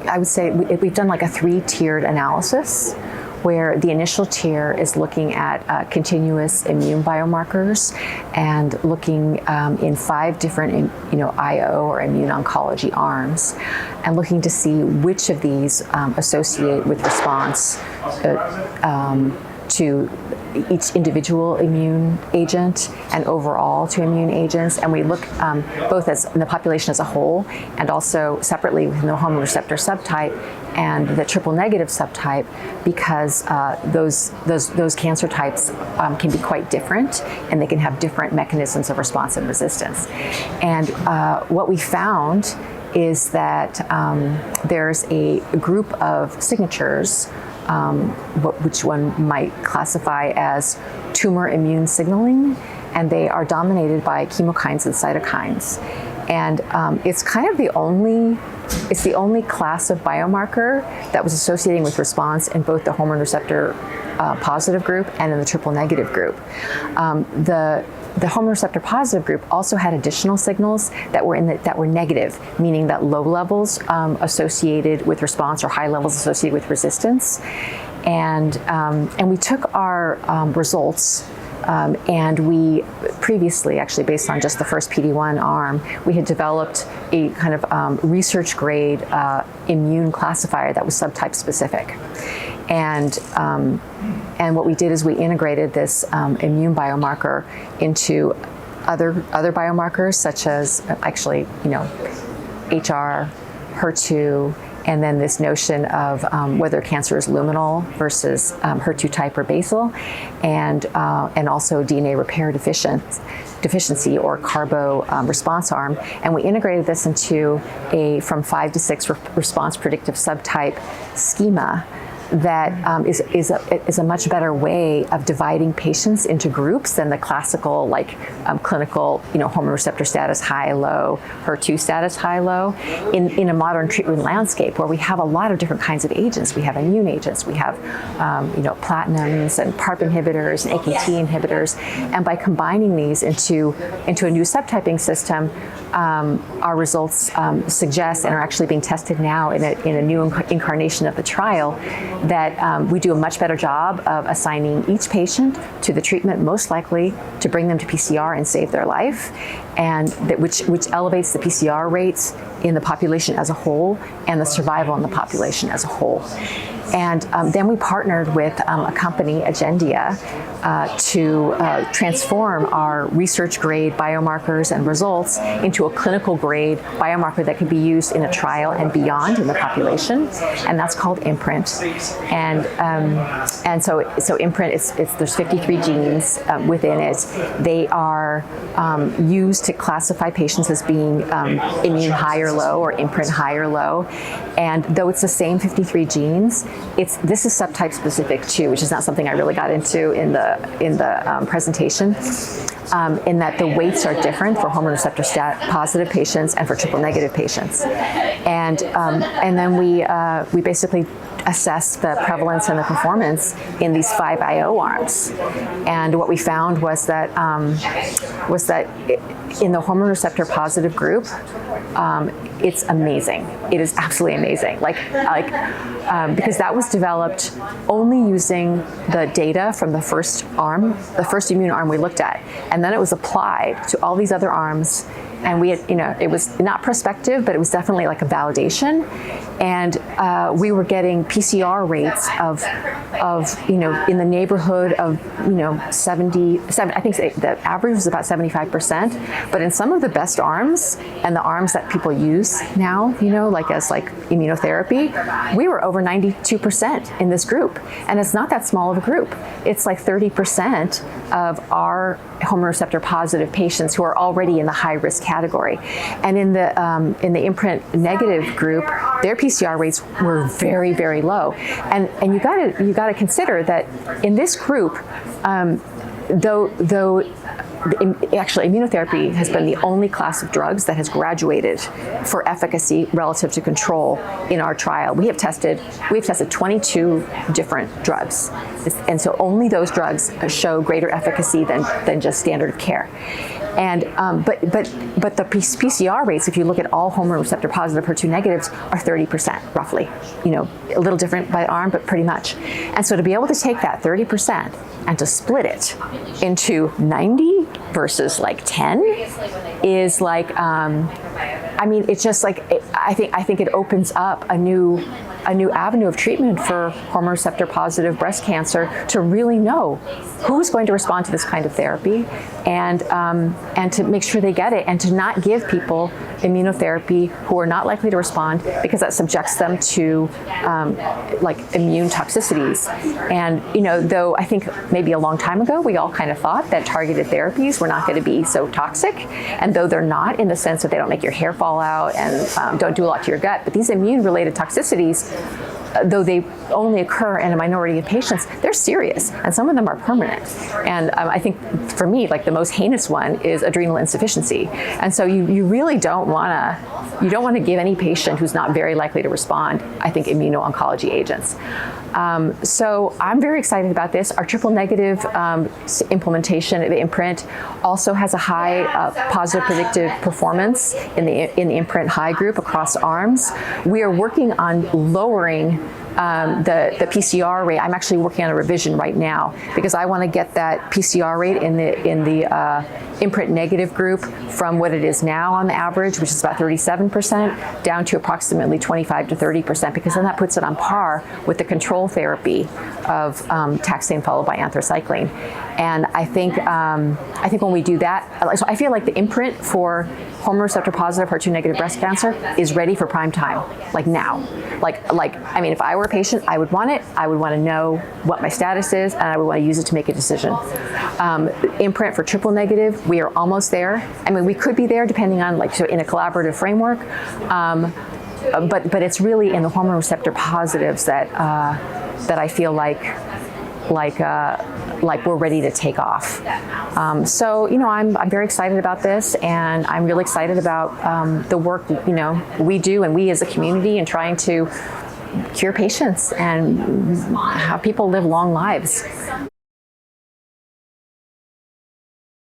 I would say we've done like a 3-tiered analysis, where the initial tier is looking at continuous immune biomarkers and looking in 5 different IO or immune-oncology arms, and looking to see which of these associate with response to each individual immune agent and overall to immune agents. And we look both as in the population as a whole and also separately within the hormone receptor subtype and the triple negative subtype, because those cancer types can be quite different, and they can have different mechanisms of response and resistance. And what we found is that there's a group of signatures which one might classify as tumor-immune signaling, and they are dominated by chemokines and cytokines. And it's kind of the only class of biomarker that was associating with response in both the hormone receptor positive group and in the triple negative group. The hormone receptor positive group also had additional signals that were negative, meaning that low levels associated with response or high levels associated with resistance. And we took our results, and we previously, actually based on just the first PD1 arm, we had developed a kind of research grade immune classifier that was subtype specific. And what we did is we integrated this immune biomarker into other biomarkers, such as actually, HR, HER2, and then this notion of whether cancer is luminal versus HER2 type or basal, and also DNA repair deficiency or carbo response arm. And we integrated this into a from 5 to 6 response predictive subtype schema that is a much better way of dividing patients into groups than the classical clinical hormone receptor status high low, HER2 status high low, in a modern treatment landscape where we have a lot of different kinds of agents. We have immune agents, we have platinums and PARP inhibitors and AKT inhibitors, and by combining these into a new subtyping system, our results suggest, and are actually being tested now in a new incarnation of the trial, that we do a much better job of assigning each patient to the treatment most likely to bring them to PCR and save their life, and which elevates the PCR rates in the population as a whole and the survival in the population as a whole. And then we partnered with a company, Agendia, to transform our research grade biomarkers and results into a clinical grade biomarker that can be used in a trial and beyond in the population, and that's called ImPrint. And so ImPrint, there's 53 genes within it. They are used to classify patients as being immune high or low, or ImPrint high or low. And though it's the same 53 genes, this is subtype specific too, which is not something I really got into in the presentation, in that the weights are different for hormone receptor positive patients and for triple negative patients. And then we basically assess the prevalence and the performance in these 5 IO arms. And what we found was that in the hormone receptor positive group, it's amazing. It is absolutely amazing. Because that was developed only using the data from the first arm, the first immune arm we looked at, and then it was applied to all these other arms. And we had, it was not prospective, but it was definitely like a validation. And we were getting PCR rates of in the neighborhood of 70. I think the average was about 75%. But in some of the best arms and the arms that people use now, as immunotherapy, we were over 92% in this group. And it's not that small of a group. It's like 30% of our hormone receptor positive patients who are already in the high risk category. And in the ImPrint negative group, their PCR rates were very, very low. And you gotta consider that in this group, though actually, immunotherapy has been the only class of drugs that has graduated for efficacy relative to control in our trial. We've tested 22 different drugs, and so only those drugs show greater efficacy than just standard of care. And but the PCR rates, if you look at all hormone receptor positive HER2 negatives, are 30% roughly. You know, a little different by arm, but pretty much. And so to be able to take that 30% and to split it into 90 versus like 10 is like, I mean, it's just like, I think it opens up a new avenue of treatment for hormone receptor positive breast cancer to really know who's going to respond to this kind of therapy, and to make sure they get it, and to not give people immunotherapy who are not likely to respond, because that subjects them to like immune toxicities. And you know, though I think maybe a long time ago we all kind of thought that targeted therapies were not going to be so toxic, and though they're not in the sense that they don't make your hair fall out and don't do a lot to your gut, but these immune-related toxicities, though they only occur in a minority of patients, they're serious, and some of them are permanent. And I think for me, like the most heinous one is adrenal insufficiency. And so you really don't want to give any patient who's not very likely to respond, I think, immuno-oncology agents. So I'm very excited about this. Our triple negative implementation of ImPrint also has a high positive predictive performance in the ImPrint high group across arms. We are working on lowering the PCR rate. I'm actually working on a revision right now because I want to get that PCR rate in the ImPrint negative group from what it is now on the average, which is about 37%, down to approximately 25 to 30%, because then that puts it on par with the control therapy of taxane followed by anthracycline. And I think when we do that, so I feel like the ImPrint for hormone receptor positive HER2 negative breast cancer is ready for prime time, like now. Like I mean, if I were a patient, I would want it. I would want to know what my status is, and I would want to use it to make a decision. ImPrint for triple negative, we are almost there. I mean, we could be there depending on, like, so in a collaborative framework. But it's really in the hormone receptor positives that I feel like we're ready to take off. So, you know, I'm very excited about this, and I'm really excited about the work, you know, we do, and we as a community, in trying to cure patients and have people live long lives.